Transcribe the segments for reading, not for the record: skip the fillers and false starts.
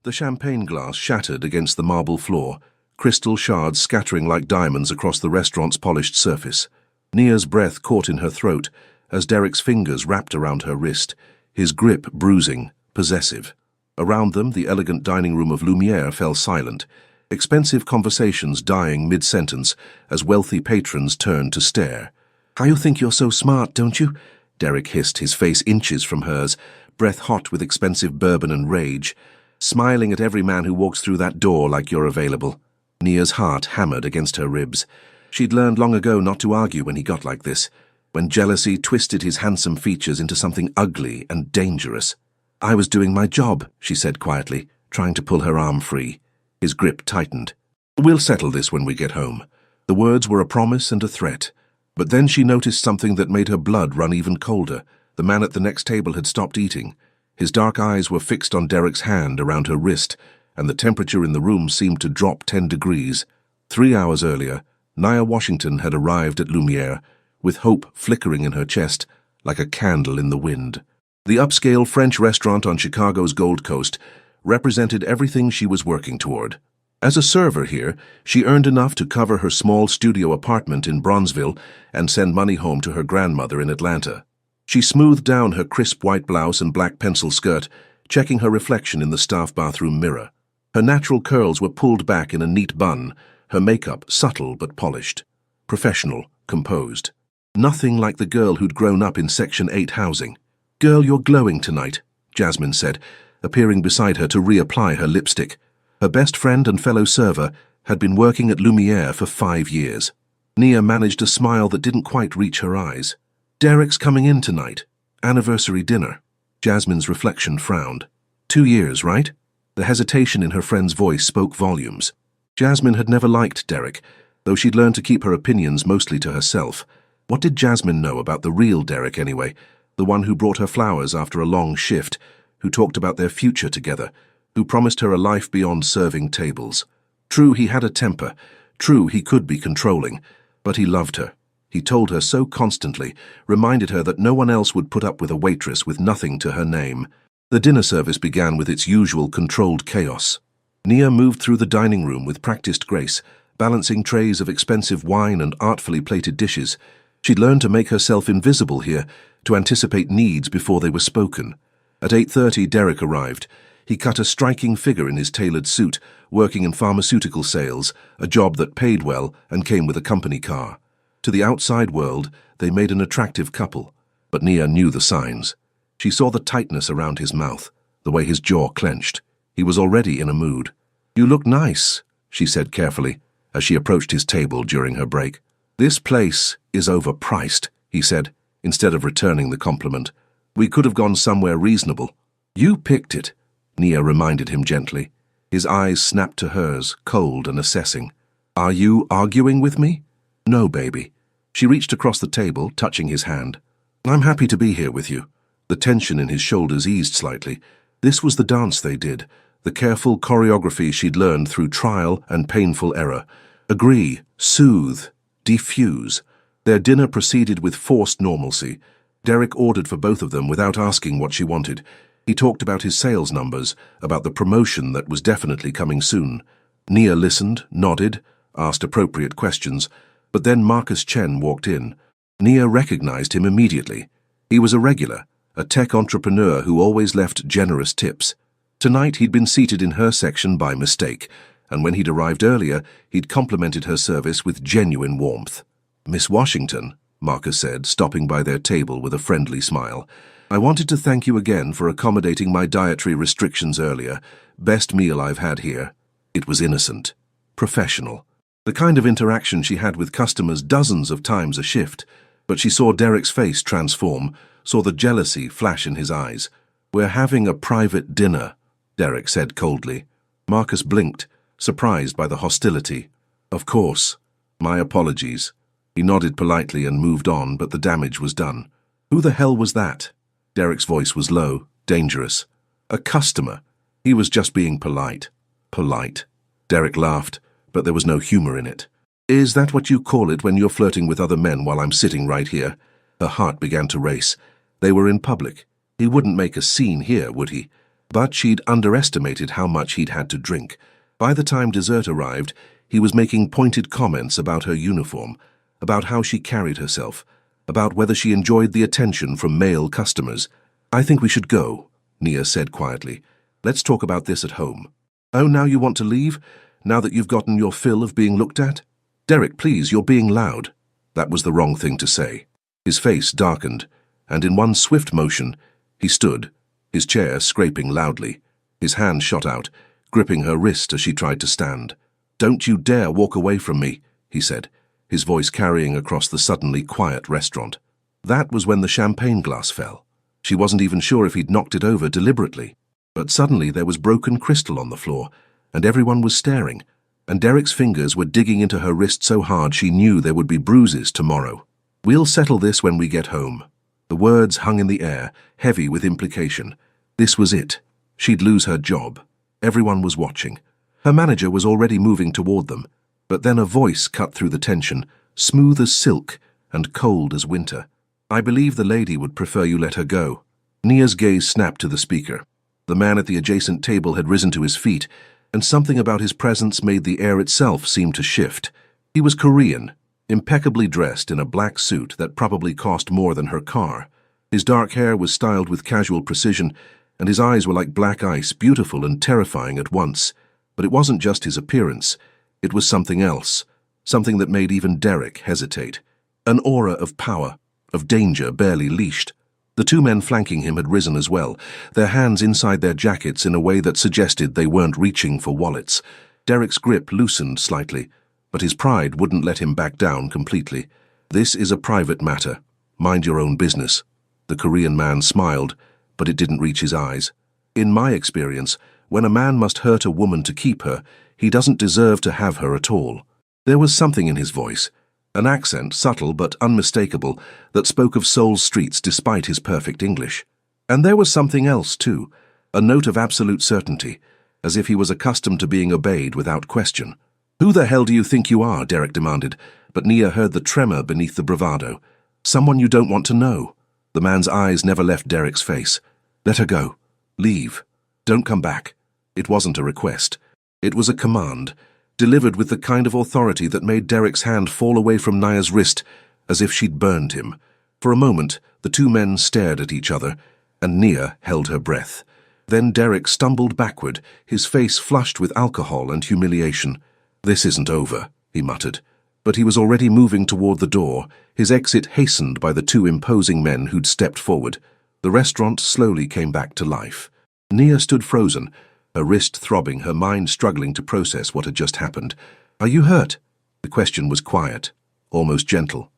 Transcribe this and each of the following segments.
The champagne glass shattered against the marble floor, crystal shards scattering like diamonds across the restaurant's polished surface. Nia's breath caught in her throat as Derek's fingers wrapped around her wrist, his grip bruising, possessive. Around them, the elegant dining room of Lumiere fell silent, expensive conversations dying mid-sentence as wealthy patrons turned to stare. "How you think you're so smart, don't you?" Derek hissed, his face inches from hers, breath hot with expensive bourbon and rage. "Smiling at every man who walks through that door like you're available." Nia's heart hammered against her ribs. She'd learned long ago not to argue when he got like this, when jealousy twisted his handsome features into something ugly and dangerous. "I was doing my job," she said quietly, trying to pull her arm free. His grip tightened. "We'll settle this when we get home." The words were a promise and a threat. But then she noticed something that made her blood run even colder. The man at the next table had stopped eating. His dark eyes were fixed on Derek's hand around her wrist, and the temperature in the room seemed to drop 10 degrees. 3 hours earlier, Nia Washington had arrived at Lumiere, with hope flickering in her chest like a candle in the wind. The upscale French restaurant on Chicago's Gold Coast represented everything she was working toward. As a server here, she earned enough to cover her small studio apartment in Bronzeville and send money home to her grandmother in Atlanta. She smoothed down her crisp white blouse and black pencil skirt, checking her reflection in the staff bathroom mirror. Her natural curls were pulled back in a neat bun, her makeup subtle but polished. Professional, composed. Nothing like the girl who'd grown up in Section 8 housing. "Girl, you're glowing tonight," Jasmine said, appearing beside her to reapply her lipstick. Her best friend and fellow server had been working at Lumiere for 5 years. Nia managed a smile that didn't quite reach her eyes. "Derek's coming in tonight. Anniversary dinner." Jasmine's reflection frowned. 2 years, right? The hesitation in her friend's voice spoke volumes. Jasmine had never liked Derek, though she'd learned to keep her opinions mostly to herself. What did Jasmine know about the real Derek anyway? The one who brought her flowers after a long shift, who talked about their future together, who promised her a life beyond serving tables. True, he had a temper. True, he could be controlling. But he loved her. He told her so constantly, reminded her that no one else would put up with a waitress with nothing to her name. The dinner service began with its usual controlled chaos. Nia moved through the dining room with practiced grace, balancing trays of expensive wine and artfully plated dishes. She'd learned to make herself invisible here, to anticipate needs before they were spoken. At 8:30, Derek arrived. He cut a striking figure in his tailored suit, working in pharmaceutical sales, a job that paid well and came with a company car. To the outside world, they made an attractive couple, but Nia knew the signs. She saw the tightness around his mouth, the way his jaw clenched. He was already in a mood. "You look nice," she said carefully, as she approached his table during her break. "This place is overpriced," he said, instead of returning the compliment. "We could have gone somewhere reasonable." "You picked it," Nia reminded him gently. His eyes snapped to hers, cold and assessing. "Are you arguing with me?" "No, baby." She reached across the table, touching his hand. "I'm happy to be here with you." The tension in his shoulders eased slightly. This was the dance they did, the careful choreography she'd learned through trial and painful error. Agree, soothe, defuse. Their dinner proceeded with forced normalcy. Derek ordered for both of them without asking what she wanted. He talked about his sales numbers, about the promotion that was definitely coming soon. Nia listened, nodded, asked appropriate questions, but then Marcus Chen walked in. Nia recognized him immediately. He was a regular, a tech entrepreneur who always left generous tips. Tonight he'd been seated in her section by mistake, and when he'd arrived earlier, he'd complimented her service with genuine warmth. "Miss Washington," Marcus said, stopping by their table with a friendly smile, "I wanted to thank you again for accommodating my dietary restrictions earlier. Best meal I've had here." It was innocent, professional, the kind of interaction she had with customers dozens of times a shift. But she saw Derek's face transform, saw the jealousy flash in his eyes. "We're having a private dinner," Derek said coldly. Marcus blinked, surprised by the hostility. "Of course. My apologies." He nodded politely and moved on, but the damage was done. "Who the hell was that?" Derek's voice was low, dangerous. "A customer." He was just being polite. Polite. Derek laughed, but there was no humor in it. "Is that what you call it when you're flirting with other men while I'm sitting right here?" Her heart began to race. They were in public. He wouldn't make a scene here, would he? But she'd underestimated how much he'd had to drink. By the time dessert arrived, he was making pointed comments about her uniform, about how she carried herself, about whether she enjoyed the attention from male customers. "I think we should go," Nia said quietly. "Let's talk about this at home." "Oh, now you want to leave? Now that you've gotten your fill of being looked at?" "Derek, please, you're being loud." That was the wrong thing to say. His face darkened, and in one swift motion, he stood, his chair scraping loudly. His hand shot out, gripping her wrist as she tried to stand. "Don't you dare walk away from me," he said, his voice carrying across the suddenly quiet restaurant. That was when the champagne glass fell. She wasn't even sure if he'd knocked it over deliberately. But suddenly there was broken crystal on the floor, and everyone was staring, and Derek's fingers were digging into her wrist so hard she knew there would be bruises tomorrow. "We'll settle this when we get home." The words hung in the air, heavy with implication. This was it. She'd lose her job. Everyone was watching. Her manager was already moving toward them, but then a voice cut through the tension, smooth as silk and cold as winter. "I believe the lady would prefer you let her go." Nia's gaze snapped to the speaker. The man at the adjacent table had risen to his feet, and something about his presence made the air itself seem to shift. He was Korean, impeccably dressed in a black suit that probably cost more than her car. His dark hair was styled with casual precision, and his eyes were like black ice, beautiful and terrifying at once. But it wasn't just his appearance. It was something else, something that made even Derek hesitate. An aura of power, of danger barely leashed. The two men flanking him had risen as well, their hands inside their jackets in a way that suggested they weren't reaching for wallets. Derek's grip loosened slightly, but his pride wouldn't let him back down completely. "This is a private matter. Mind your own business." The Korean man smiled, but it didn't reach his eyes. "In my experience, when a man must hurt a woman to keep her, he doesn't deserve to have her at all." There was something in his voice, an accent, subtle but unmistakable, that spoke of Seoul's streets despite his perfect English. And there was something else, too, a note of absolute certainty, as if he was accustomed to being obeyed without question. "Who the hell do you think you are?" Derek demanded, but Nia heard the tremor beneath the bravado. "Someone you don't want to know." The man's eyes never left Derek's face. "Let her go. Leave. Don't come back." It wasn't a request. It was a command, delivered with the kind of authority that made Derek's hand fall away from Nia's wrist, as if she'd burned him. For a moment, the two men stared at each other, and Nia held her breath. Then Derek stumbled backward, his face flushed with alcohol and humiliation. "This isn't over," he muttered. But he was already moving toward the door, his exit hastened by the two imposing men who'd stepped forward. The restaurant slowly came back to life. Nia stood frozen, her wrist throbbing, her mind struggling to process what had just happened. "Are you hurt?" The question was quiet, almost gentle.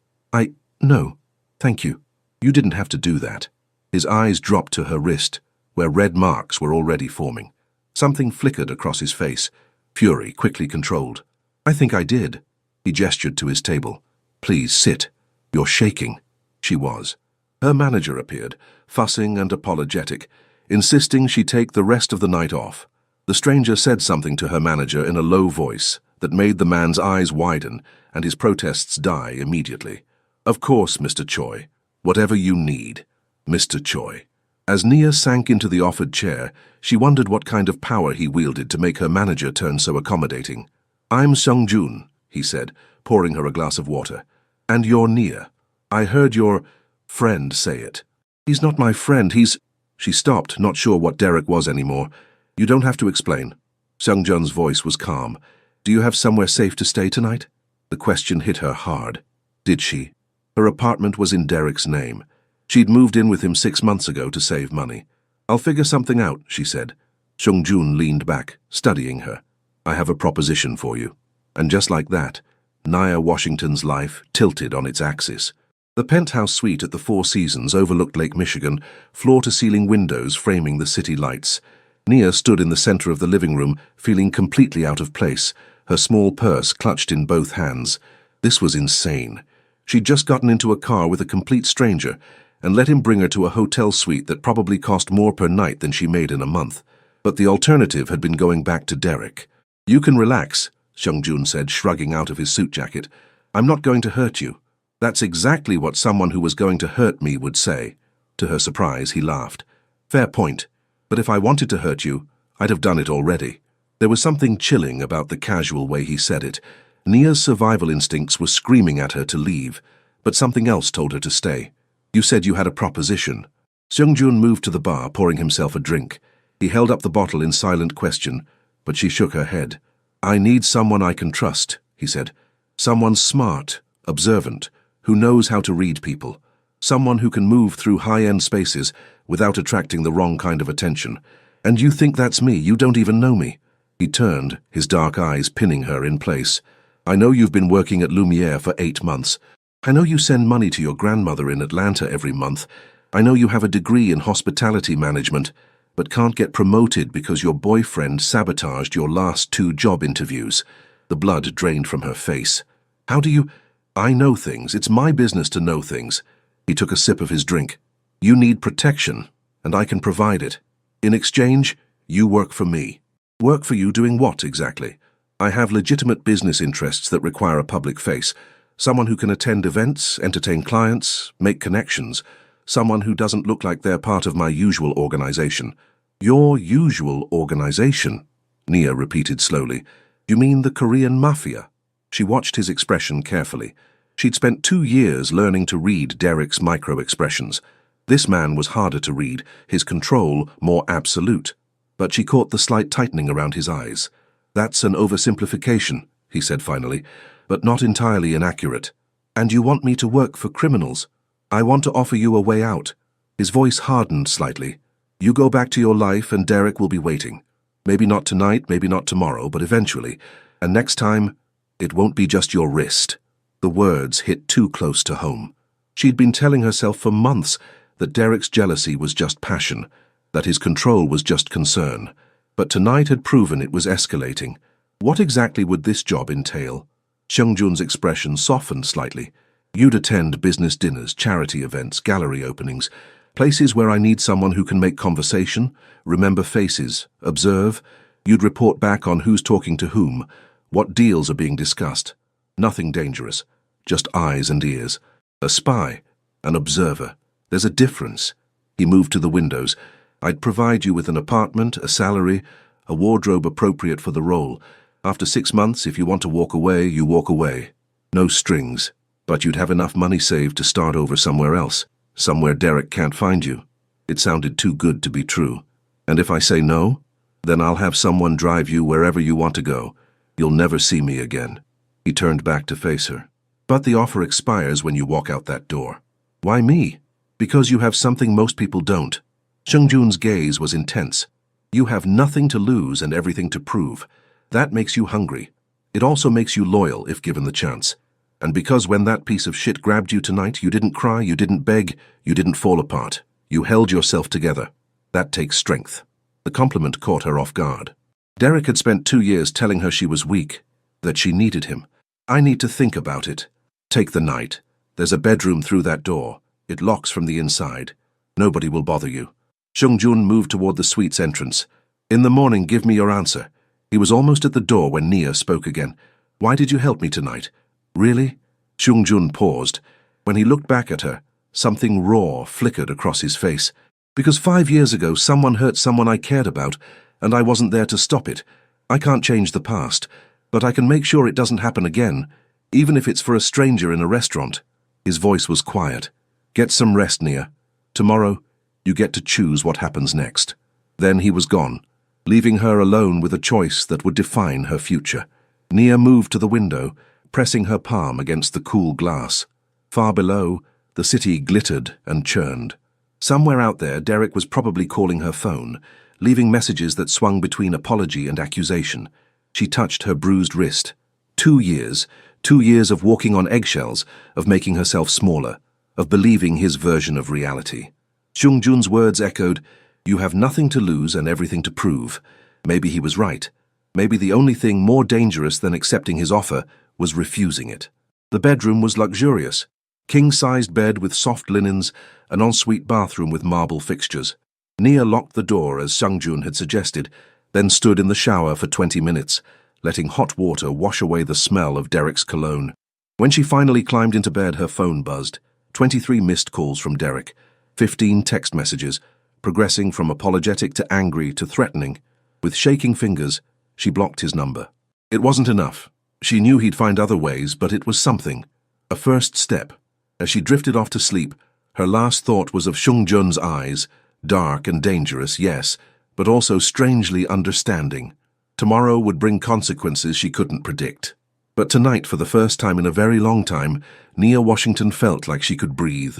No, thank you. You didn't have to do that." His eyes dropped to her wrist, where red marks were already forming. Something flickered across his face, fury quickly controlled. "I think I did." He gestured to his table. "Please sit. You're shaking." She was. Her manager appeared, fussing and apologetic, insisting she take the rest of the night off. The stranger said something to her manager in a low voice that made the man's eyes widen and his protests die immediately. "Of course, Mr. Choi. Whatever you need, Mr. Choi." As Nia sank into the offered chair, she wondered what kind of power he wielded to make her manager turn so accommodating. "I'm Seung-jun," he said, pouring her a glass of water. "And you're Nia. I heard your friend say it." "He's not my friend, he's—" She stopped, not sure what Derek was anymore. "You don't have to explain." Seung-jun's voice was calm. "Do you have somewhere safe to stay tonight?" The question hit her hard. Did she? Her apartment was in Derek's name. She'd moved in with him 6 months ago to save money. "I'll figure something out," she said. Seung-jun leaned back, studying her. "I have a proposition for you." And just like that, Nia Washington's life tilted on its axis. The penthouse suite at the Four Seasons overlooked Lake Michigan, floor-to-ceiling windows framing the city lights. Nia stood in the center of the living room, feeling completely out of place, her small purse clutched in both hands. This was insane. She'd just gotten into a car with a complete stranger and let him bring her to a hotel suite that probably cost more per night than she made in a month. But the alternative had been going back to Derek. "You can relax," Seung-jun said, shrugging out of his suit jacket. "I'm not going to hurt you." "That's exactly what someone who was going to hurt me would say." To her surprise, he laughed. "Fair point. But if I wanted to hurt you, I'd have done it already. There was something chilling about the casual way he said it. Nia's survival instincts were screaming at her to leave, but something else told her to stay. You said you had a proposition. Seungjun moved to the bar, pouring himself a drink. He held up the bottle in silent question, but she shook her head. I need someone I can trust, he said. Someone smart, observant, who knows how to read people. Someone who can move through high-end spaces without attracting the wrong kind of attention. And you think that's me? You don't even know me. He turned, his dark eyes pinning her in place. I know you've been working at Lumiere for 8 months. I know you send money to your grandmother in Atlanta every month. I know you have a degree in hospitality management, but can't get promoted because your boyfriend sabotaged your last 2 job interviews. The blood drained from her face. How do you... I know things. It's my business to know things. He took a sip of his drink. You need protection, and I can provide it. In exchange, you work for me. Work for you doing what exactly? I have legitimate business interests that require a public face. Someone who can attend events, entertain clients, make connections. Someone who doesn't look like they're part of my usual organization. Your usual organization? Nia repeated slowly. You mean the Korean Mafia? She watched his expression carefully. She'd spent 2 years learning to read Derek's micro-expressions. This man was harder to read, his control more absolute. But she caught the slight tightening around his eyes. That's an oversimplification, he said finally, but not entirely inaccurate. And you want me to work for criminals? I want to offer you a way out. His voice hardened slightly. You go back to your life and Derek will be waiting. Maybe not tonight, maybe not tomorrow, but eventually. And next time, it won't be just your wrist. The words hit too close to home. She'd been telling herself for months that Derek's jealousy was just passion, that his control was just concern. But tonight had proven it was escalating. What exactly would this job entail? Seungjun's expression softened slightly. You'd attend business dinners, charity events, gallery openings, places where I need someone who can make conversation, remember faces, observe. You'd report back on who's talking to whom, what deals are being discussed. Nothing dangerous, just eyes and ears. A spy, an observer. There's a difference. He moved to the windows. I'd provide you with an apartment, a salary, a wardrobe appropriate for the role. After 6 months, if you want to walk away, you walk away. No strings. But you'd have enough money saved to start over somewhere else, somewhere Derek can't find you. It sounded too good to be true. And if I say no, then I'll have someone drive you wherever you want to go. You'll never see me again. He turned back to face her. But the offer expires when you walk out that door. Why me? Because you have something most people don't. Seungjun's gaze was intense. You have nothing to lose and everything to prove. That makes you hungry. It also makes you loyal if given the chance. And because when that piece of shit grabbed you tonight, you didn't cry, you didn't beg, you didn't fall apart. You held yourself together. That takes strength. The compliment caught her off guard. Derek had spent 2 years telling her she was weak, that she needed him. I need to think about it. Take the night. There's a bedroom through that door. It locks from the inside. Nobody will bother you. Seungjun moved toward the suite's entrance. In the morning, give me your answer. He was almost at the door when Nia spoke again. Why did you help me tonight? Really? Seungjun paused. When he looked back at her, something raw flickered across his face. Because 5 years ago, someone hurt someone I cared about, and I wasn't there to stop it. I can't change the past, but I can make sure it doesn't happen again, even if it's for a stranger in a restaurant. His voice was quiet. Get some rest, Nia. Tomorrow, you get to choose what happens next. Then he was gone, leaving her alone with a choice that would define her future. Nia moved to the window, pressing her palm against the cool glass. Far below, the city glittered and churned. Somewhere out there, Derek was probably calling her phone, leaving messages that swung between apology and accusation. She touched her bruised wrist. 2 years, 2 years of walking on eggshells, of making herself smaller, of believing his version of reality. Seungjun's words echoed, You have nothing to lose and everything to prove. Maybe he was right. Maybe the only thing more dangerous than accepting his offer was refusing it. The bedroom was luxurious. King-sized bed with soft linens, an ensuite bathroom with marble fixtures. Nia locked the door as Seungjun had suggested, then stood in the shower for 20 minutes, letting hot water wash away the smell of Derek's cologne. When she finally climbed into bed, her phone buzzed. 23 missed calls from Derek, 15 text messages, progressing from apologetic to angry to threatening. With shaking fingers, she blocked his number. It wasn't enough. She knew he'd find other ways, but it was something. A first step. As she drifted off to sleep, her last thought was of Seung-jun's eyes, dark and dangerous, yes, but also strangely understanding. Tomorrow would bring consequences she couldn't predict. But tonight, for the first time in a very long time, Nia Washington felt like she could breathe.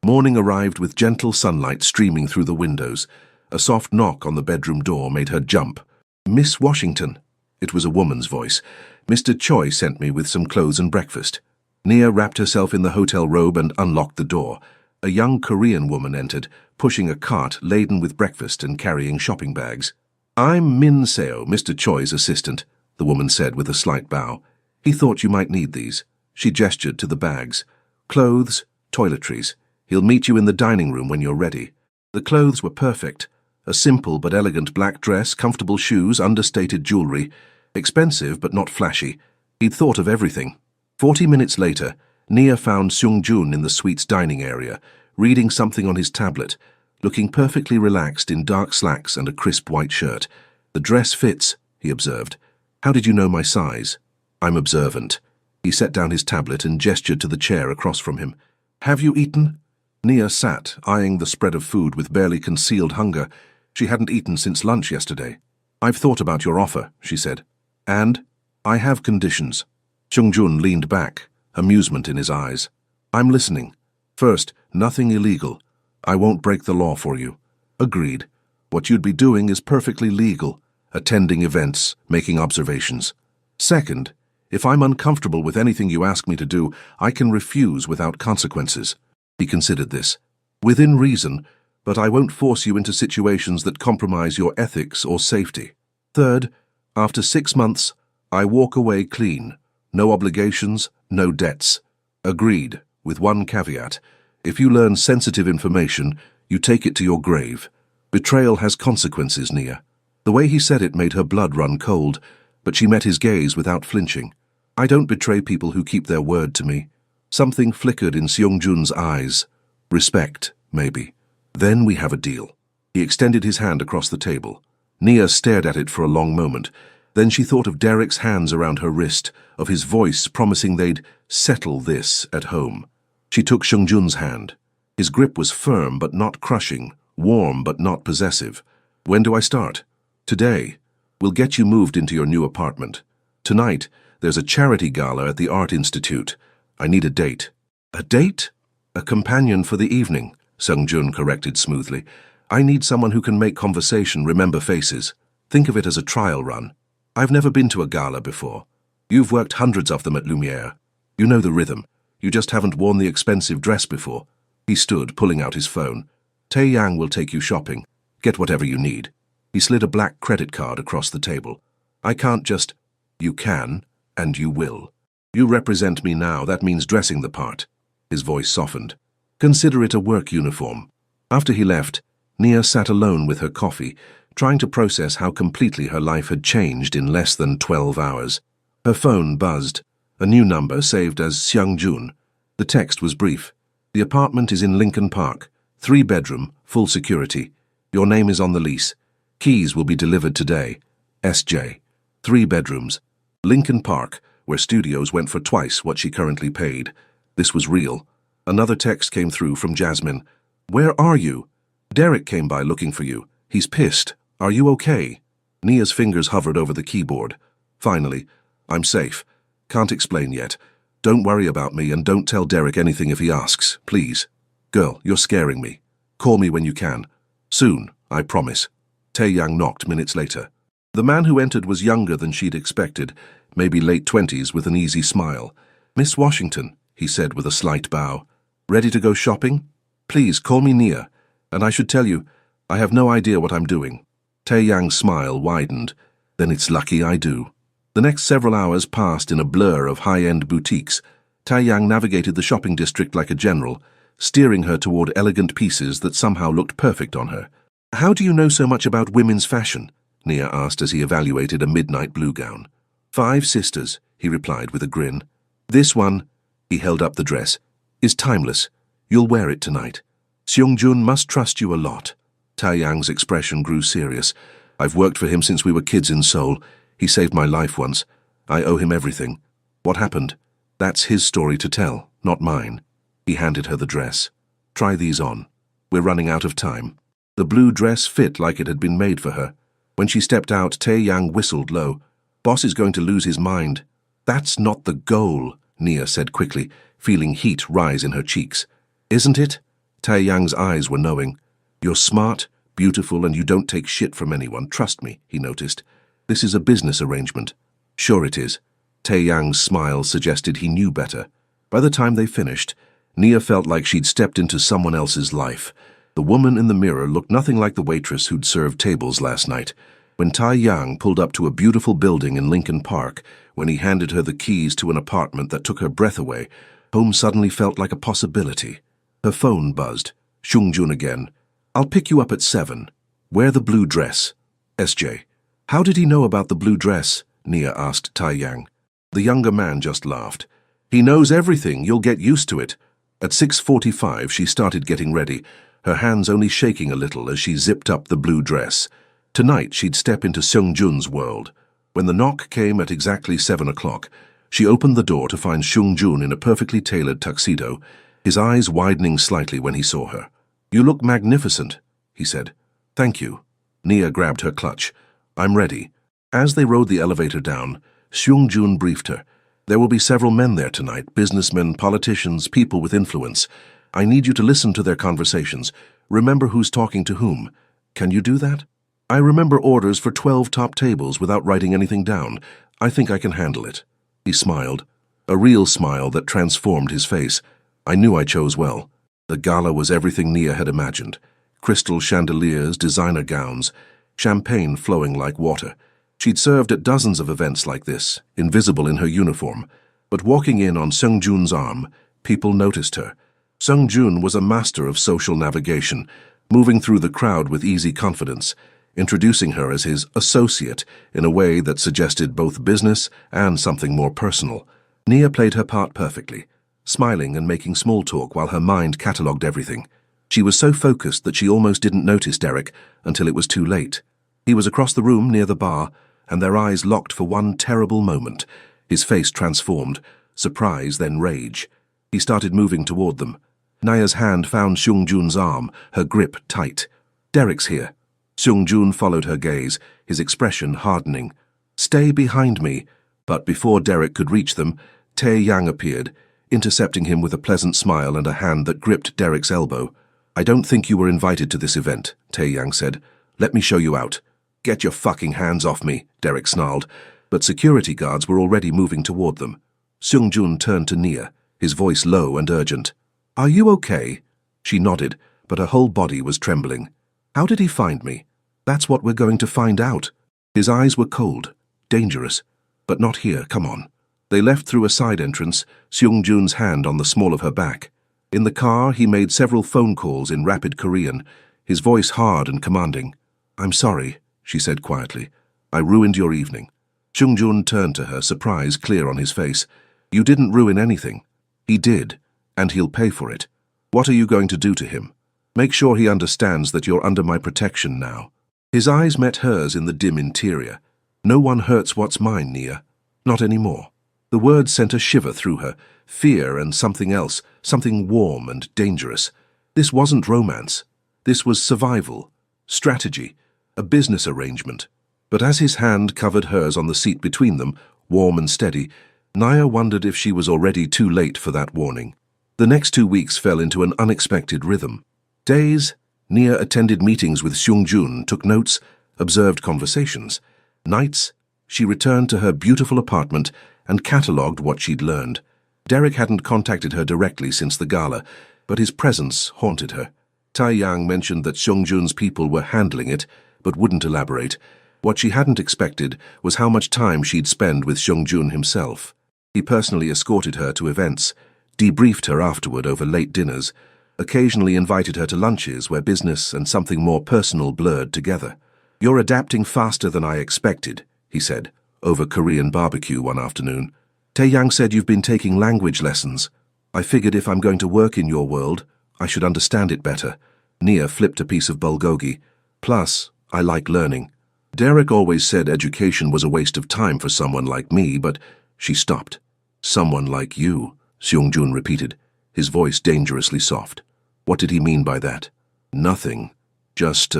Morning arrived with gentle sunlight streaming through the windows. A soft knock on the bedroom door made her jump. "Miss Washington." It was a woman's voice. "Mr. Choi sent me with some clothes and breakfast." Nia wrapped herself in the hotel robe and unlocked the door. A young Korean woman entered, pushing a cart laden with breakfast and carrying shopping bags. "I'm Min Seo, Mr. Choi's assistant," the woman said with a slight bow. "He thought you might need these." She gestured to the bags. "Clothes, toiletries. He'll meet you in the dining room when you're ready." The clothes were perfect. A simple but elegant black dress, comfortable shoes, understated jewelry. Expensive but not flashy. He'd thought of everything. 40 minutes later, Nia found Seung-jun in the suite's dining area, reading something on his tablet, looking perfectly relaxed in dark slacks and a crisp white shirt. "The dress fits," he observed. "How did you know my size?" "I'm observant." He set down his tablet and gestured to the chair across from him. "Have you eaten?" Nia sat, eyeing the spread of food with barely concealed hunger. She hadn't eaten since lunch yesterday. "I've thought about your offer," she said. "And? I have conditions." Seung-jun leaned back, amusement in his eyes. "I'm listening. First, nothing illegal. I won't break the law for you." "Agreed. What you'd be doing is perfectly legal, attending events, making observations. Second, if I'm uncomfortable with anything you ask me to do, I can refuse without consequences." He considered this. "Within reason, but I won't force you into situations that compromise your ethics or safety. Third, after 6 months, I walk away clean. No obligations, no debts." "Agreed, with one caveat. If you learn sensitive information, you take it to your grave. Betrayal has consequences, Nia." The way he said it made her blood run cold, but she met his gaze without flinching. "I don't betray people who keep their word to me." Something flickered in Seung-jun's eyes. "Respect, maybe. Then we have a deal." He extended his hand across the table. Nia stared at it for a long moment. Then she thought of Derek's hands around her wrist, of his voice promising they'd settle this at home. She took Seung-jun's hand. His grip was firm but not crushing, warm but not possessive. "When do I start?" "Today. We'll get you moved into your new apartment. Tonight, there's a charity gala at the Art Institute. I need a date." "A date?" "A companion for the evening," Seung-jun corrected smoothly. "I need someone who can make conversation, remember faces. Think of it as a trial run. I've never been to a gala before. You've worked hundreds of them at Lumiere. You know the rhythm. You just haven't worn the expensive dress before." He stood, pulling out his phone. "Tae-yang will take you shopping. Get whatever you need." He slid a black credit card across the table. "I can't just—" "You can, and you will. You represent me now, that means dressing the part." His voice softened. "Consider it a work uniform." After he left, Nia sat alone with her coffee, trying to process how completely her life had changed in less than 12 hours. Her phone buzzed. A new number saved as Seung-jun. The text was brief. "The apartment is in Lincoln Park. 3-bedroom, full security. Your name is on the lease. Keys will be delivered today. S.J. 3 bedrooms. Lincoln Park, where studios went for twice what she currently paid." This was real. Another text came through from Jasmine. "Where are you? Derek came by looking for you. He's pissed. Are you okay?" Nia's fingers hovered over the keyboard. Finally, "I'm safe. Can't explain yet. Don't worry about me and don't tell Derek anything if he asks, please. Girl, you're scaring me. Call me when you can. Soon, I promise." Tae-yang knocked minutes later. The man who entered was younger than she'd expected, maybe late 20s with an easy smile. "Miss Washington," he said with a slight bow. "Ready to go shopping? Please call me Nia. And I should tell you, I have no idea what I'm doing." Tae-yang's smile widened. "Then it's lucky I do." The next several hours passed in a blur of high-end boutiques. Tae-yang navigated the shopping district like a general, steering her toward elegant pieces that somehow looked perfect on her. "How do you know so much about women's fashion?" Nia asked as he evaluated a midnight blue gown. "5 sisters," he replied with a grin. "This one," he held up the dress, "is timeless. You'll wear it tonight. Seung-jun must trust you a lot." Taeyang's expression grew serious. I've worked for him since we were kids in Seoul. He saved my life once. I owe him everything. What happened? That's his story to tell, not mine. He handed her the dress. Try these on. We're running out of time. The blue dress fit like it had been made for her. When she stepped out, Taeyang whistled low. Boss is going to lose his mind. That's not the goal, Nia said quickly, feeling heat rise in her cheeks. Isn't it? Taeyang's eyes were knowing. You're smart, beautiful, and you don't take shit from anyone, trust me, he noticed. This is a business arrangement. Sure it is. Taeyang's smile suggested he knew better. By the time they finished, Nia felt like she'd stepped into someone else's life. The woman in the mirror looked nothing like the waitress who'd served tables last night. When Taeyang pulled up to a beautiful building in Lincoln Park, when he handed her the keys to an apartment that took her breath away, home suddenly felt like a possibility. Her phone buzzed. Seung-jun again. I'll pick you up at 7. Wear the blue dress. SJ. How did he know about the blue dress? Nia asked Taeyang. The younger man just laughed. He knows everything, you'll get used to it. At 6:45 she started getting ready, her hands only shaking a little as she zipped up the blue dress. Tonight she'd step into Seung-jun's world. When the knock came at exactly 7 o'clock, she opened the door to find Seung-jun in a perfectly tailored tuxedo, his eyes widening slightly when he saw her. You look magnificent, he said. Thank you. Nia grabbed her clutch. I'm ready. As they rode the elevator down, Seung-jun briefed her. There will be several men there tonight, businessmen, politicians, people with influence. I need you to listen to their conversations. Remember who's talking to whom. Can you do that? I remember orders for 12 top tables without writing anything down. I think I can handle it. He smiled, a real smile that transformed his face. I knew I chose well. The gala was everything Nia had imagined. Crystal chandeliers, designer gowns, champagne flowing like water. She'd served at dozens of events like this, invisible in her uniform. But walking in on Seung-jun's arm, people noticed her. Seung-jun was a master of social navigation, moving through the crowd with easy confidence, introducing her as his associate in a way that suggested both business and something more personal. Nia played her part perfectly, smiling and making small talk while her mind catalogued everything. She was so focused that she almost didn't notice Derek until it was too late. He was across the room near the bar, and their eyes locked for one terrible moment. His face transformed, surprise then rage. He started moving toward them. Nia's hand found Seung-jun's arm, her grip tight. Derek's here. Seung-jun followed her gaze, his expression hardening. Stay behind me. But before Derek could reach them, Taeyang appeared, intercepting him with a pleasant smile and a hand that gripped Derek's elbow. I don't think you were invited to this event, Taeyang said. Let me show you out. Get your fucking hands off me, Derek snarled, but security guards were already moving toward them. Seung-jun turned to Nia, his voice low and urgent. Are you okay? She nodded, but her whole body was trembling. How did he find me? That's what we're going to find out. His eyes were cold, dangerous. But not here, come on. They left through a side entrance, Seung-jun's hand on the small of her back. In the car, he made several phone calls in rapid Korean, his voice hard and commanding. I'm sorry, she said quietly. I ruined your evening. Seung-jun turned to her, surprise clear on his face. You didn't ruin anything. He did, and he'll pay for it. What are you going to do to him? Make sure he understands that you're under my protection now. His eyes met hers in the dim interior. No one hurts what's mine, Nia. Not anymore. The words sent a shiver through her, fear and something else, something warm and dangerous. This wasn't romance. This was survival, strategy, a business arrangement. But as his hand covered hers on the seat between them, warm and steady, Nia wondered if she was already too late for that warning. The next 2 weeks fell into an unexpected rhythm. Days, Nia attended meetings with Seung-jun, took notes, observed conversations. Nights, she returned to her beautiful apartment and catalogued what she'd learned. Derek hadn't contacted her directly since the gala, but his presence haunted her. Taeyang mentioned that Seung-jun's people were handling it, but wouldn't elaborate. What she hadn't expected was how much time she'd spend with Seung-jun himself. He personally escorted her to events, debriefed her afterward over late dinners, occasionally invited her to lunches where business and something more personal blurred together. You're adapting faster than I expected, he said, over Korean barbecue one afternoon. Taeyang said you've been taking language lessons. I figured if I'm going to work in your world, I should understand it better. Nia flipped a piece of bulgogi. Plus, I like learning. Derek always said education was a waste of time for someone like me, but she stopped. Someone like you, Seung-jun repeated, his voice dangerously soft. What did he mean by that? Nothing. Just,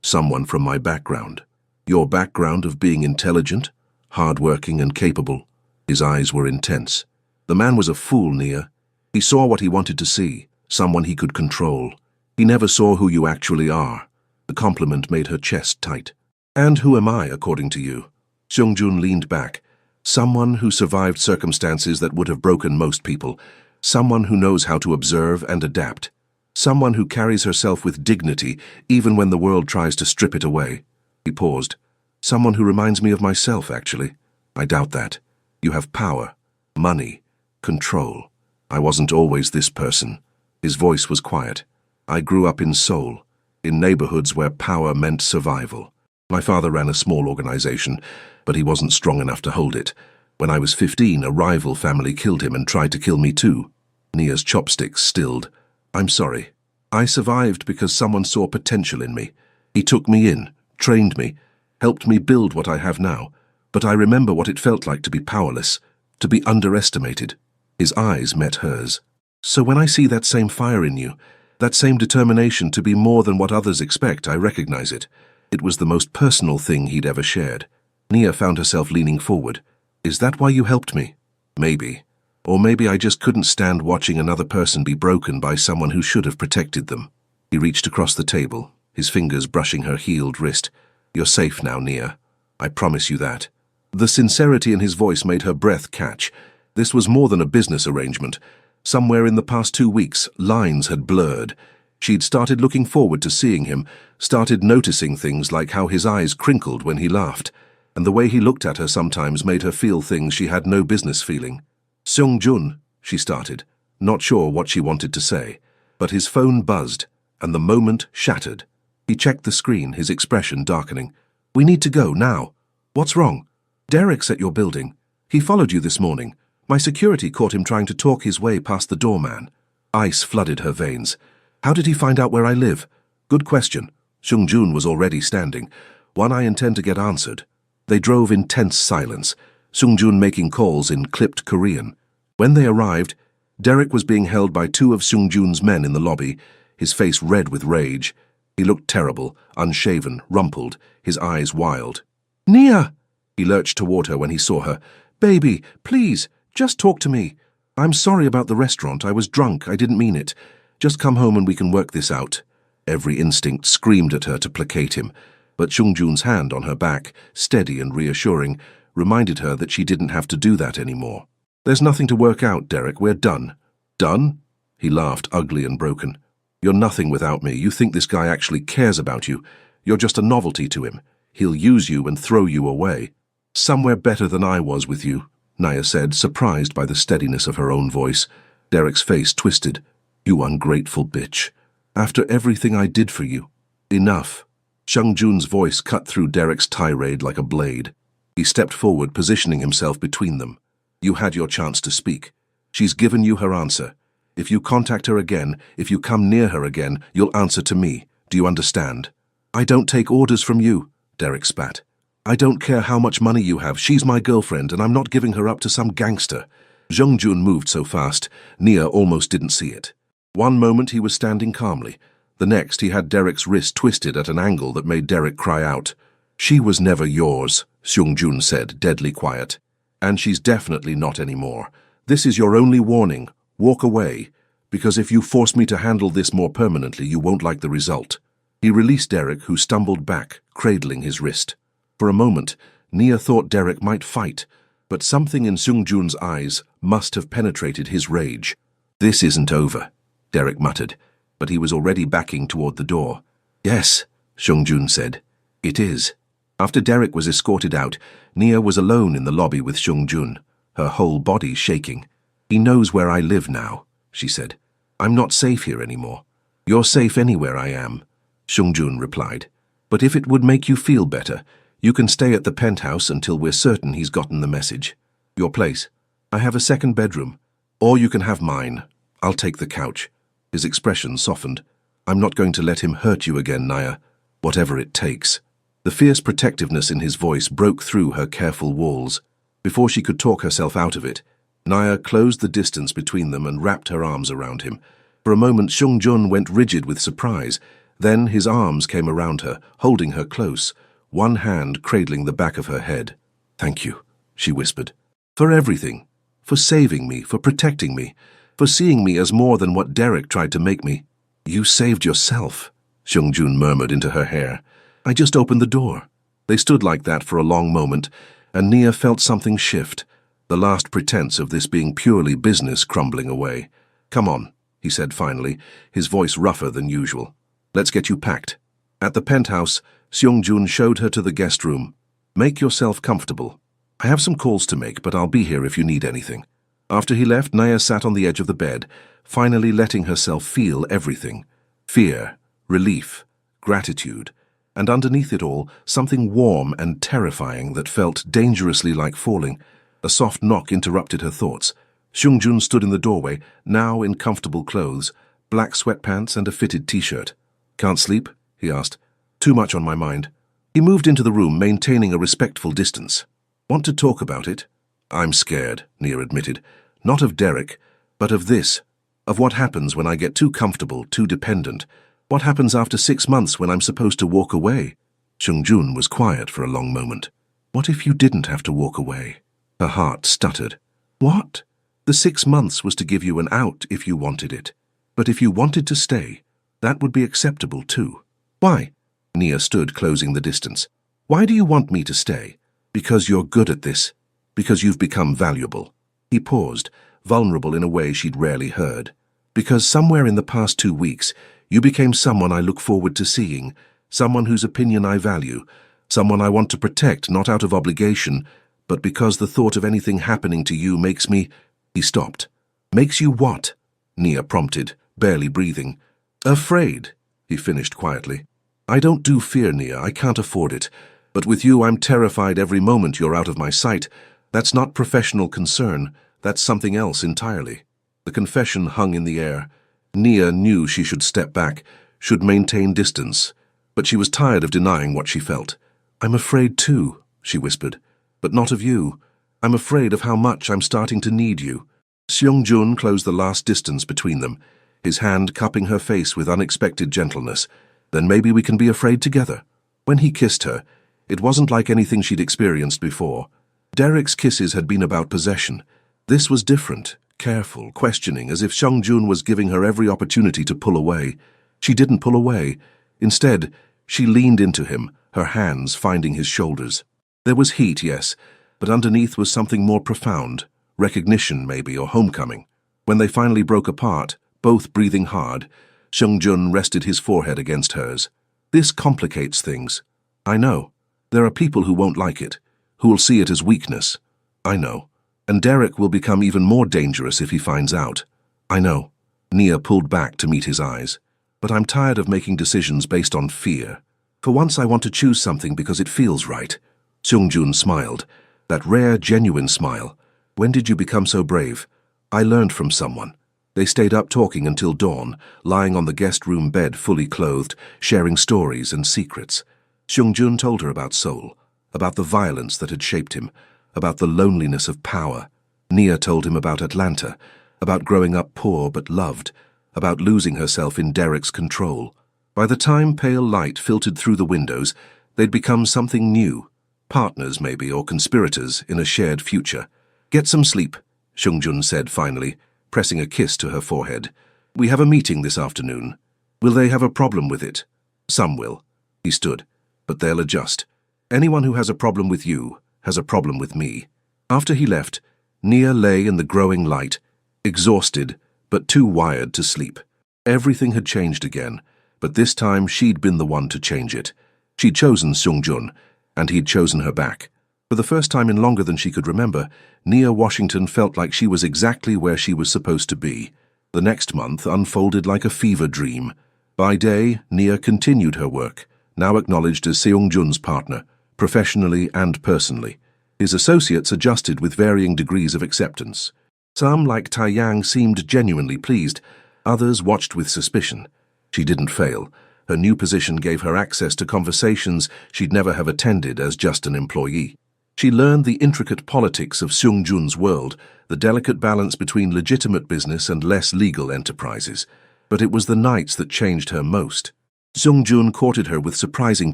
someone from my background. Your background of being intelligent, hard-working and capable. His eyes were intense. The man was a fool, Nia. He saw what he wanted to see, someone he could control. He never saw who you actually are. The compliment made her chest tight. And who am I, according to you? Seung-jun leaned back. Someone who survived circumstances that would have broken most people. Someone who knows how to observe and adapt. Someone who carries herself with dignity even when the world tries to strip it away. He paused. Someone who reminds me of myself, actually. I doubt that. You have power, money, control. I wasn't always this person. His voice was quiet. I grew up in Seoul, in neighborhoods where power meant survival. My father ran a small organization, but he wasn't strong enough to hold it. When I was 15, a rival family killed him and tried to kill me too. Nia's chopsticks stilled. I'm sorry. I survived because someone saw potential in me. He took me in, trained me, helped me build what I have now. But I remember what it felt like to be powerless, to be underestimated. His eyes met hers. So when I see that same fire in you, that same determination to be more than what others expect, I recognize it. It was the most personal thing he'd ever shared. Nia found herself leaning forward. Is that why you helped me? Maybe. Or maybe I just couldn't stand watching another person be broken by someone who should have protected them. He reached across the table, his fingers brushing her healed wrist. You're safe now, Nia. I promise you that. The sincerity in his voice made her breath catch. This was more than a business arrangement. Somewhere in the past 2 weeks, lines had blurred. She'd started looking forward to seeing him, started noticing things like how his eyes crinkled when he laughed, and the way he looked at her sometimes made her feel things she had no business feeling. Seung-jun, she started, not sure what she wanted to say, but his phone buzzed, and the moment shattered. He checked the screen, his expression darkening. We need to go, now. What's wrong? Derek's at your building. He followed you this morning. My security caught him trying to talk his way past the doorman. Ice flooded her veins. How did he find out where I live? Good question. Seung-jun was already standing. One I intend to get answered. They drove in tense silence, Seung-jun making calls in clipped Korean. When they arrived, Derek was being held by 2 of Seung-jun's men in the lobby, his face red with rage. He looked terrible, unshaven, rumpled, his eyes wild. Nia! He lurched toward her when he saw her. Baby, please, just talk to me. I'm sorry about the restaurant. I was drunk. I didn't mean it. Just come home and we can work this out. Every instinct screamed at her to placate him, but Seung-jun's hand on her back, steady and reassuring, reminded her that she didn't have to do that anymore. There's nothing to work out, Derek. We're done. Done? He laughed, ugly and broken. You're nothing without me. You think this guy actually cares about you. You're just a novelty to him. He'll use you and throw you away. Somewhere better than I was with you, Nia said, surprised by the steadiness of her own voice. Derek's face twisted. You ungrateful bitch. After everything I did for you. Enough. Seung-jun's voice cut through Derek's tirade like a blade. He stepped forward, positioning himself between them. You had your chance to speak. She's given you her answer. If you contact her again, if you come near her again, you'll answer to me. Do you understand? I don't take orders from you, Derek spat. I don't care how much money you have. She's my girlfriend, and I'm not giving her up to some gangster. Seung-jun moved so fast, Nia almost didn't see it. One moment he was standing calmly. The next he had Derek's wrist twisted at an angle that made Derek cry out. She was never yours, Seung-jun said, deadly quiet. And she's definitely not anymore. This is your only warning. Walk away, because if you force me to handle this more permanently, you won't like the result. He released Derek, who stumbled back, cradling his wrist. For a moment, Nia thought Derek might fight, but something in Seung-jun's eyes must have penetrated his rage. This isn't over, Derek muttered, but he was already backing toward the door. Yes, Seung-jun said. It is. After Derek was escorted out, Nia was alone in the lobby with Seung-jun, her whole body shaking. He knows where I live now, she said. I'm not safe here anymore. You're safe anywhere I am, Seung-jun replied. But if it would make you feel better, you can stay at the penthouse until we're certain he's gotten the message. Your place. I have a second bedroom. Or you can have mine. I'll take the couch. His expression softened. I'm not going to let him hurt you again, Nia, whatever it takes. The fierce protectiveness in his voice broke through her careful walls. Before she could talk herself out of it, Nia closed the distance between them and wrapped her arms around him. For a moment, Seung-jun went rigid with surprise. Then his arms came around her, holding her close, one hand cradling the back of her head. "Thank you," she whispered. "For everything. For saving me, for protecting me, for seeing me as more than what Derek tried to make me." "You saved yourself," Seung-jun murmured into her hair. "I just opened the door." They stood like that for a long moment, and Nia felt something shift, the last pretense of this being purely business crumbling away. "Come on," he said finally, his voice rougher than usual. "Let's get you packed." At the penthouse, Seung-jun showed her to the guest room. "Make yourself comfortable. I have some calls to make, but I'll be here if you need anything." After he left, Nia sat on the edge of the bed, finally letting herself feel everything. Fear, relief, gratitude, and underneath it all, something warm and terrifying that felt dangerously like falling. A soft knock interrupted her thoughts. Seung-jun stood in the doorway, now in comfortable clothes, black sweatpants and a fitted t-shirt. "Can't sleep?" he asked. "Too much on my mind." He moved into the room, maintaining a respectful distance. "Want to talk about it?" "I'm scared," Nia admitted. "Not of Derek, but of this. Of what happens when I get too comfortable, too dependent. What happens after 6 months when I'm supposed to walk away?" Seung-jun was quiet for a long moment. "What if you didn't have to walk away?" Her heart stuttered. "What?" "The 6 months was to give you an out if you wanted it. But if you wanted to stay, that would be acceptable too." "Why?" Nia stood, closing the distance. "Why do you want me to stay?" "Because you're good at this. Because you've become valuable." He paused, vulnerable in a way she'd rarely heard. "Because somewhere in the past 2 weeks, you became someone I look forward to seeing, someone whose opinion I value, someone I want to protect not out of obligation, but because the thought of anything happening to you makes me—" He stopped. "Makes you what?" Nia prompted, barely breathing. "Afraid," he finished quietly. "I don't do fear, Nia, I can't afford it. But with you I'm terrified every moment you're out of my sight. That's not professional concern, that's something else entirely." The confession hung in the air. Nia knew she should step back, should maintain distance, but she was tired of denying what she felt. "I'm afraid too," she whispered, "but not of you. I'm afraid of how much I'm starting to need you." Seung-jun closed the last distance between them, his hand cupping her face with unexpected gentleness. "Then maybe we can be afraid together." When he kissed her, it wasn't like anything she'd experienced before. Derek's kisses had been about possession. This was different, careful, questioning, as if Seung-jun was giving her every opportunity to pull away. She didn't pull away. Instead, she leaned into him, her hands finding his shoulders. There was heat, yes, but underneath was something more profound, recognition maybe, or homecoming. When they finally broke apart, both breathing hard, Seung-jun rested his forehead against hers. "This complicates things. I know. There are people who won't like it, who will see it as weakness. I know. And Derek will become even more dangerous if he finds out. I know." Nia pulled back to meet his eyes. "But I'm tired of making decisions based on fear. For once I want to choose something because it feels right." Seung-jun smiled, that rare, genuine smile. "When did you become so brave?" "I learned from someone." They stayed up talking until dawn, lying on the guest room bed fully clothed, sharing stories and secrets. Seung-jun told her about Seoul, about the violence that had shaped him, about the loneliness of power. Nia told him about Atlanta, about growing up poor but loved, about losing herself in Derek's control. By the time pale light filtered through the windows, they'd become something new. Partners, maybe, or conspirators in a shared future. "Get some sleep," Seung-jun said finally, pressing a kiss to her forehead. "We have a meeting this afternoon. Will they have a problem with it?" "Some will." He stood. "But they'll adjust. Anyone who has a problem with you has a problem with me." After he left, Nia lay in the growing light, exhausted but too wired to sleep. Everything had changed again, but this time she'd been the one to change it. She'd chosen Seung-jun, and he'd chosen her back. For the first time in longer than she could remember, Nia Washington felt like she was exactly where she was supposed to be. The next month unfolded like a fever dream. By day, Nia continued her work, now acknowledged as Seung-jun's partner, professionally and personally. His associates adjusted with varying degrees of acceptance. Some, like Taiyang, seemed genuinely pleased. Others watched with suspicion. She didn't fail. Her new position gave her access to conversations she'd never have attended as just an employee. She learned the intricate politics of Seung-jun's world, the delicate balance between legitimate business and less legal enterprises. But it was the nights that changed her most. Seung-jun courted her with surprising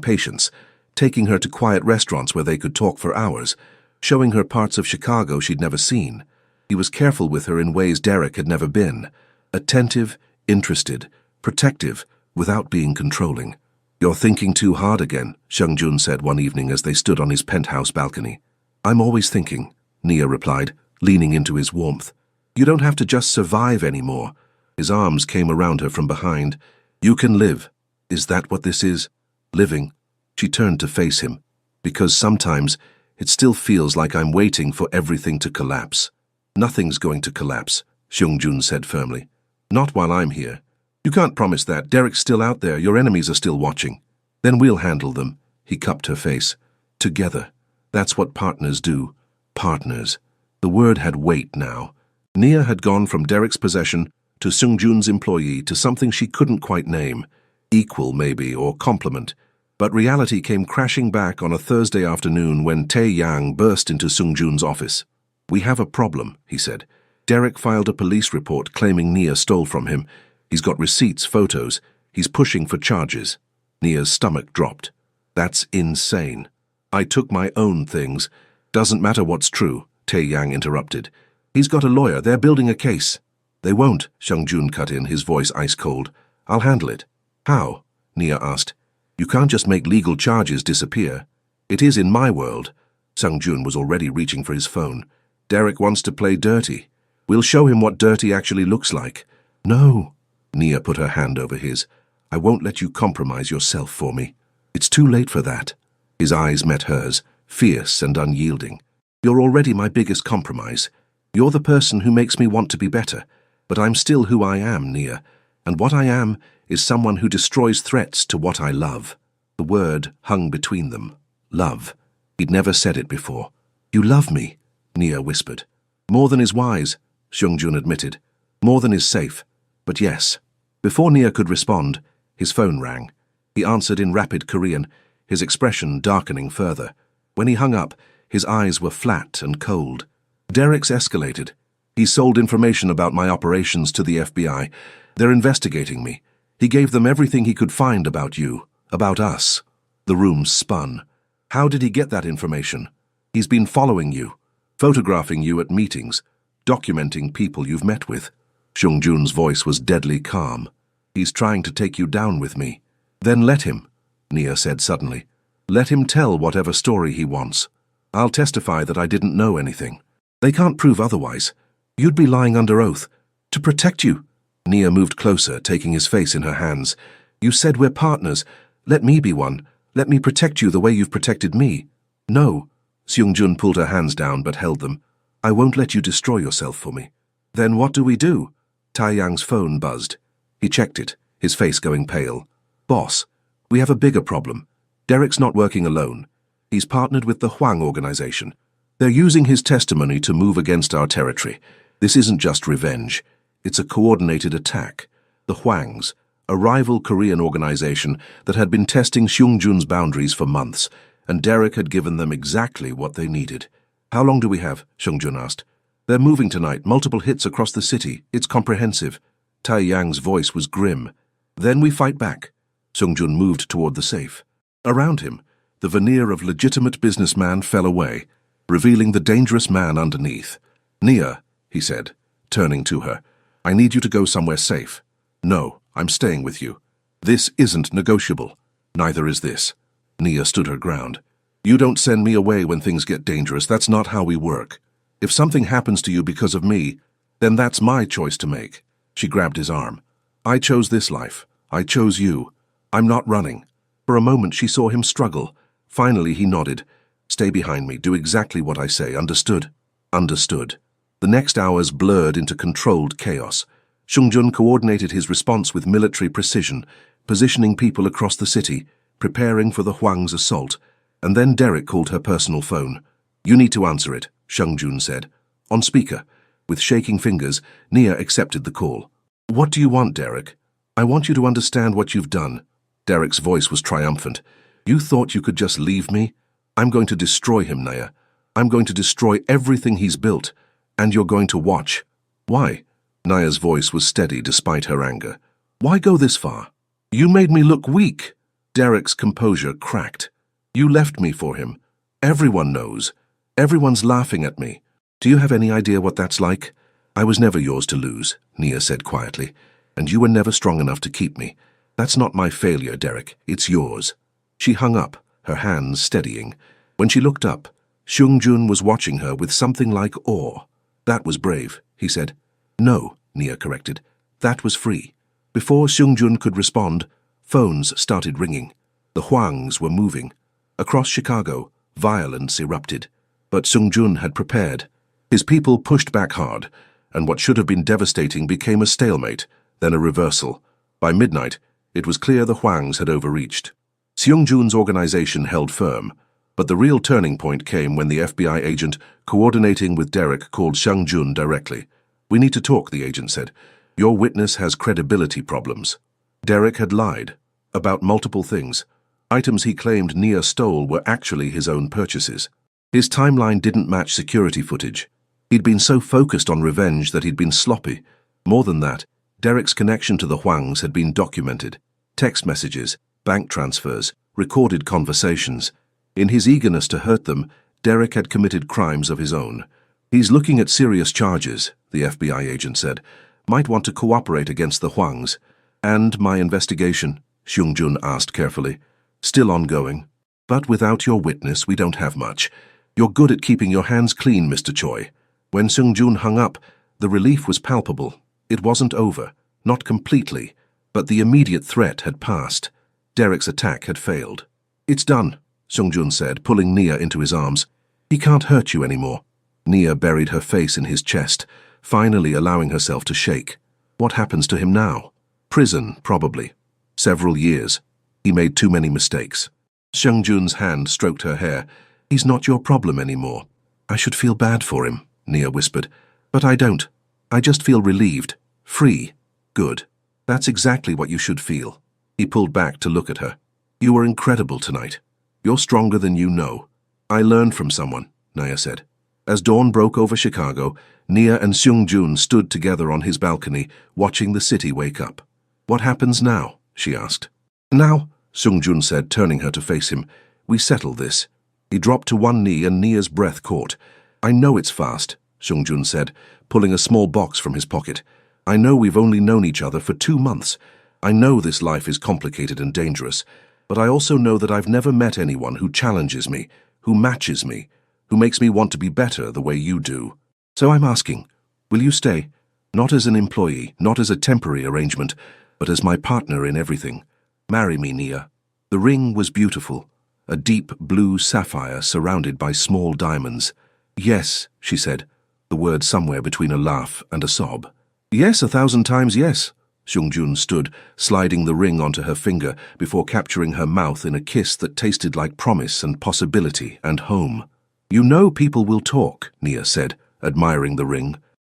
patience, taking her to quiet restaurants where they could talk for hours, showing her parts of Chicago she'd never seen. He was careful with her in ways Derek had never been. Attentive, interested, protective, without being controlling. "You're thinking too hard again," Seung-jun said one evening as they stood on his penthouse balcony. "I'm always thinking," Nia replied, leaning into his warmth. "You don't have to just survive anymore." His arms came around her from behind. "You can live. Is that what this is? Living?" She turned to face him. "Because sometimes it still feels like I'm waiting for everything to collapse." "Nothing's going to collapse," Seung-jun said firmly. "Not while I'm here." "You can't promise that. Derek's still out there. Your enemies are still watching." "Then we'll handle them." He cupped her face. "Together. That's what partners do. Partners." The word had weight now. Nia had gone from Derek's possession to Seung-jun's employee to something she couldn't quite name. Equal, maybe, or complement. But reality came crashing back on a Thursday afternoon when Tae-yang burst into Seung-jun's office. "We have a problem," he said. "Derek filed a police report claiming Nia stole from him. He's got receipts, photos. He's pushing for charges." Nia's stomach dropped. "That's insane." "I took my own things." "Doesn't matter what's true," Tae-yang interrupted. "He's got a lawyer. They're building a case." "They won't," Seung-jun cut in, his voice ice-cold. "I'll handle it." "How?" Nia asked. "You can't just make legal charges disappear." "It is in my world." Seung-jun was already reaching for his phone. "Derek wants to play dirty. We'll show him what dirty actually looks like." "No." Nia put her hand over his. "I won't let you compromise yourself for me. It's too late for that." His eyes met hers, fierce and unyielding. "You're already my biggest compromise. You're the person who makes me want to be better. But I'm still who I am, Nia. And what I am is someone who destroys threats to what I love." The word hung between them. Love. He'd never said it before. "You love me," Nia whispered. "More than is wise," Seung-jun admitted. "More than is safe. But yes." Before Nia could respond, his phone rang. He answered in rapid Korean, his expression darkening further. When he hung up, his eyes were flat and cold. "Derek's escalated. He sold information about my operations to the FBI. They're investigating me. He gave them everything he could find about you, about us." The room spun. "How did he get that information?" "He's been following you, photographing you at meetings, documenting people you've met with." Seung-jun's voice was deadly calm. "He's trying to take you down with me." "Then let him," Nia said suddenly. "Let him tell whatever story he wants. I'll testify that I didn't know anything. They can't prove otherwise. You'd be lying under oath. To protect you." Nia moved closer, taking his face in her hands. "You said we're partners. Let me be one. Let me protect you the way you've protected me." "No." Seung-jun pulled her hands down but held them. "I won't let you destroy yourself for me." "Then what do we do?" Tae-yang's phone buzzed. He checked it, his face going pale. "Boss, we have a bigger problem. Derek's not working alone. He's partnered with the Hwang organization. They're using his testimony to move against our territory. This isn't just revenge. It's a coordinated attack. The Hwangs, a rival Korean organization that had been testing Seung-jun's boundaries for months, and Derek had given them exactly what they needed. "How long do we have?" Seung-jun asked. "They're moving tonight, multiple hits across the city. It's comprehensive." Tae-yang's voice was grim. "Then we fight back." Seung-jun moved toward the safe. Around him, the veneer of legitimate businessman fell away, revealing the dangerous man underneath. "Nia," he said, turning to her, "I need you to go somewhere safe." "No, I'm staying with you." "This isn't negotiable." "Neither is this." Nia stood her ground. "You don't send me away when things get dangerous. That's not how we work. If something happens to you because of me, then that's my choice to make." She grabbed his arm. "I chose this life. I chose you. I'm not running." For a moment she saw him struggle. Finally he nodded. "Stay behind me. Do exactly what I say. Understood?" "Understood." The next hours blurred into controlled chaos. Seung-jun coordinated his response with military precision, positioning people across the city, preparing for the Hwang's assault. And then Derek called her personal phone. "You need to answer it," Seung-jun said. On speaker. With shaking fingers, Nia accepted the call. "What do you want, Derek?" I want you to understand what you've done. Derek's voice was triumphant. You thought you could just leave me? I'm going to destroy him, Naya. I'm going to destroy everything he's built. And you're going to watch. Why? Naya's voice was steady despite her anger. Why go this far? You made me look weak. Derek's composure cracked. You left me for him. Everyone knows. Everyone's laughing at me. Do you have any idea what that's like? I was never yours to lose, Nia said quietly. And you were never strong enough to keep me. That's not my failure, Derek. It's yours. She hung up, her hands steadying. When she looked up, Seung-jun was watching her with something like awe. That was brave, he said. No, Nia corrected. That was free. Before Seung-jun could respond, phones started ringing. The Hwangs were moving. Across Chicago, violence erupted. But Seung-jun had prepared. His people pushed back hard, and what should have been devastating became a stalemate, then a reversal. By midnight, it was clear the Hwangs had overreached. Seung-jun's organization held firm, but the real turning point came when the FBI agent coordinating with Derek called Seung-jun directly. We need to talk, the agent said. Your witness has credibility problems. Derek had lied about multiple things. Items he claimed Nia stole were actually his own purchases. His timeline didn't match security footage. He'd been so focused on revenge that he'd been sloppy. More than that, Derek's connection to the Hwangs had been documented. Text messages, bank transfers, recorded conversations. In his eagerness to hurt them, Derek had committed crimes of his own. He's looking at serious charges, the FBI agent said. Might want to cooperate against the Hwangs. And my investigation, Seung-jun asked carefully. Still ongoing. But without your witness, we don't have much. You're good at keeping your hands clean, Mr. Choi. When Seung-jun hung up, the relief was palpable. It wasn't over, not completely, but the immediate threat had passed. Derek's attack had failed. It's done, Seung-jun said, pulling Nia into his arms. He can't hurt you anymore. Nia buried her face in his chest, finally allowing herself to shake. What happens to him now? Prison, probably. Several years. He made too many mistakes. Seung-jun's hand stroked her hair. He's not your problem anymore. I should feel bad for him, Nia whispered. But I don't. I just feel relieved. Free. Good. That's exactly what you should feel. He pulled back to look at her. You were incredible tonight. You're stronger than you know. I learned from someone, Nia said. As dawn broke over Chicago, Nia and Seung-jun stood together on his balcony, watching the city wake up. What happens now? She asked. Now, Seung-jun said, turning her to face him, we settle this. He dropped to one knee and Nia's breath caught. I know it's fast, Seung-jun said, pulling a small box from his pocket. I know we've only known each other for 2 months. I know this life is complicated and dangerous, but I also know that I've never met anyone who challenges me, who matches me, who makes me want to be better the way you do. So I'm asking, will you stay? Not as an employee, not as a temporary arrangement, but as my partner in everything. Marry me, Nia. The ring was beautiful, a deep blue sapphire surrounded by small diamonds. Yes, she said, the word somewhere between a laugh and a sob. Yes, 1,000 times yes. Seung-jun stood, sliding the ring onto her finger before capturing her mouth in a kiss that tasted like promise and possibility and home. You know people will talk, Nia said, admiring the ring.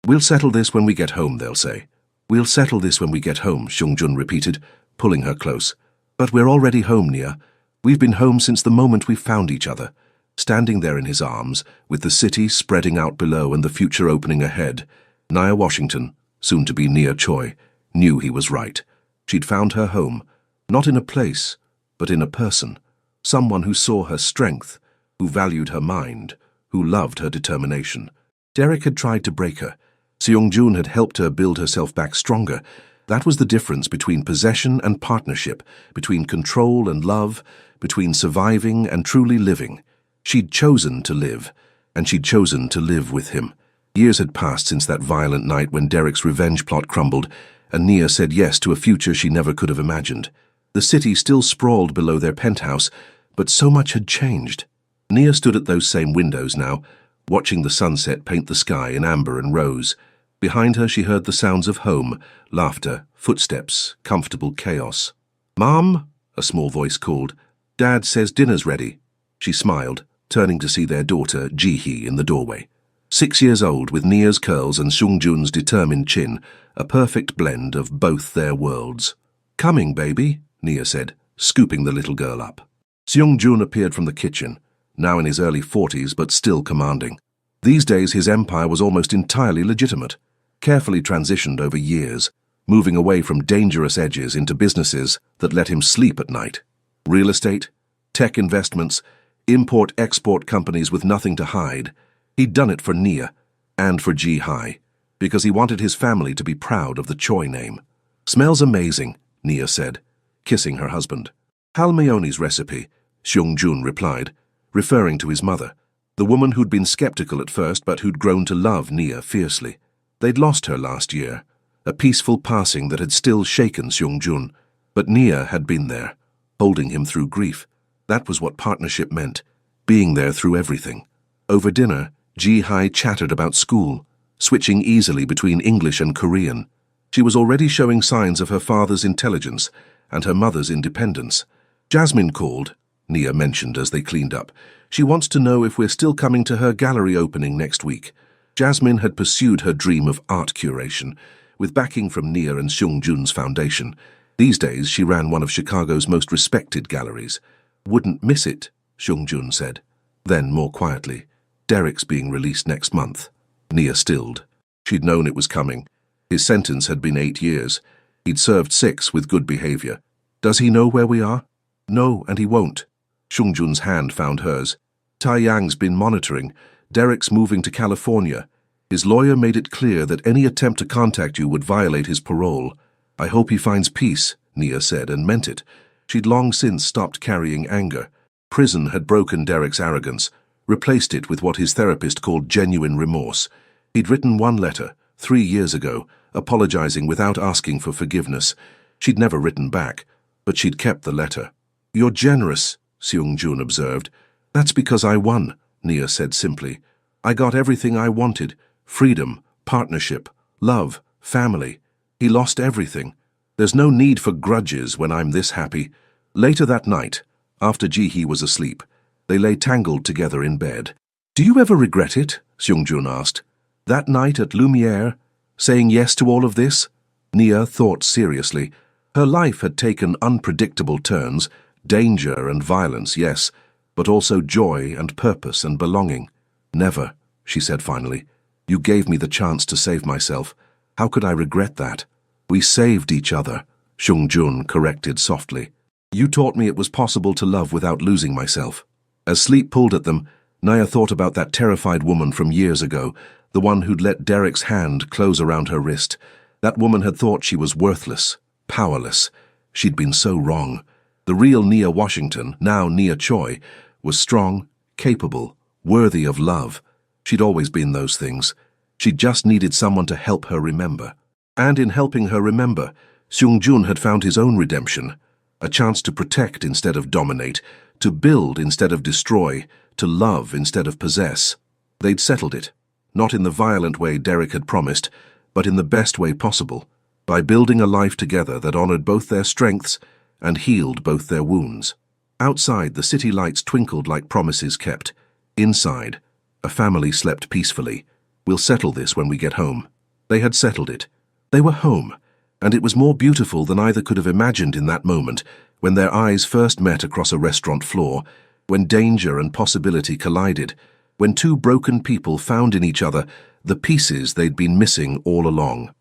We'll settle this when we get home, they'll say. We'll settle this when we get home, Seung-jun repeated, pulling her close. But we're already home, Nia. We've been home since the moment we found each other. Standing there in his arms, with the city spreading out below and the future opening ahead, Nia Washington, soon to be Nia Choi, knew he was right. She'd found her home, not in a place, but in a person. Someone who saw her strength, who valued her mind, who loved her determination. Derek had tried to break her. Seung-jun had helped her build herself back stronger. That was the difference between possession and partnership, between control and love, between surviving and truly living. She'd chosen to live, and she'd chosen to live with him. Years had passed since that violent night when Derek's revenge plot crumbled, and Nia said yes to a future she never could have imagined. The city still sprawled below their penthouse, but so much had changed. Nia stood at those same windows now, watching the sunset paint the sky in amber and rose. Behind her she heard the sounds of home, laughter, footsteps, comfortable chaos. Mom, a small voice called. Dad says dinner's ready. She smiled, turning to see their daughter, Ji-hee, in the doorway. 6 years old, with Nia's curls and Seung-jun's determined chin, a perfect blend of both their worlds. "Coming, baby," Nia said, scooping the little girl up. Seung-jun appeared from the kitchen, now in his early 40s but still commanding. These days his empire was almost entirely legitimate, carefully transitioned over years, moving away from dangerous edges into businesses that let him sleep at night. Real estate, tech investments, import-export companies with nothing to hide. He'd done it for Nia and for Ji-hai, because he wanted his family to be proud of the Choi name. "Smells amazing," Nia said, kissing her husband. "Halmeoni's recipe," Seung-jun replied, referring to his mother, the woman who'd been skeptical at first but who'd grown to love Nia fiercely. They'd lost her last year, a peaceful passing that had still shaken Seung-jun, but Nia had been there, holding him through grief. That was what partnership meant, being there through everything. Over dinner, Ji-hai chattered about school, switching easily between English and Korean. She was already showing signs of her father's intelligence and her mother's independence. "Jasmine called," Nia mentioned as they cleaned up. "She wants to know if we're still coming to her gallery opening next week." Jasmine had pursued her dream of art curation, with backing from Nia and Seung-jun's foundation. These days she ran one of Chicago's most respected galleries. "Wouldn't miss it," Seung-jun said. Then, more quietly, "Derek's being released next month." Nia stilled. She'd known it was coming. His sentence had been 8 years. He'd served 6 with good behavior. "Does he know where we are?" "No, and he won't." Seung-jun's hand found hers. "Taeyang's been monitoring. Derek's moving to California. His lawyer made it clear that any attempt to contact you would violate his parole. I hope he finds peace," Nia said, and meant it. She'd long since stopped carrying anger. Prison had broken Derek's arrogance, replaced it with what his therapist called genuine remorse. He'd written one letter, 3 years ago, apologizing without asking for forgiveness. She'd never written back, but she'd kept the letter. "You're generous," Seung-jun observed. "That's because I won," Nia said simply. "I got everything I wanted. Freedom, partnership, love, family. He lost everything. There's no need for grudges when I'm this happy." Later that night, after Ji-hee was asleep, they lay tangled together in bed. "Do you ever regret it?" Seung-jun asked. "That night at Lumiere, saying yes to all of this?" Nia thought seriously. Her life had taken unpredictable turns, danger and violence, yes, but also joy and purpose and belonging. "Never," she said finally. "You gave me the chance to save myself. How could I regret that?" "We saved each other," Seung-jun corrected softly. "You taught me it was possible to love without losing myself." As sleep pulled at them, Nia thought about that terrified woman from years ago, the one who'd let Derek's hand close around her wrist. That woman had thought she was worthless, powerless. She'd been so wrong. The real Nia Washington, now Nia Choi, was strong, capable, worthy of love. She'd always been those things. She just needed someone to help her remember. And in helping her remember, Seung-jun had found his own redemption. A chance to protect instead of dominate, to build instead of destroy, to love instead of possess. They'd settled it, not in the violent way Derek had promised, but in the best way possible, by building a life together that honored both their strengths and healed both their wounds. Outside, the city lights twinkled like promises kept. Inside, a family slept peacefully. "We'll settle this when we get home." They had settled it. They were home, and it was more beautiful than either could have imagined in that moment, when their eyes first met across a restaurant floor, when danger and possibility collided, when two broken people found in each other the pieces they'd been missing all along.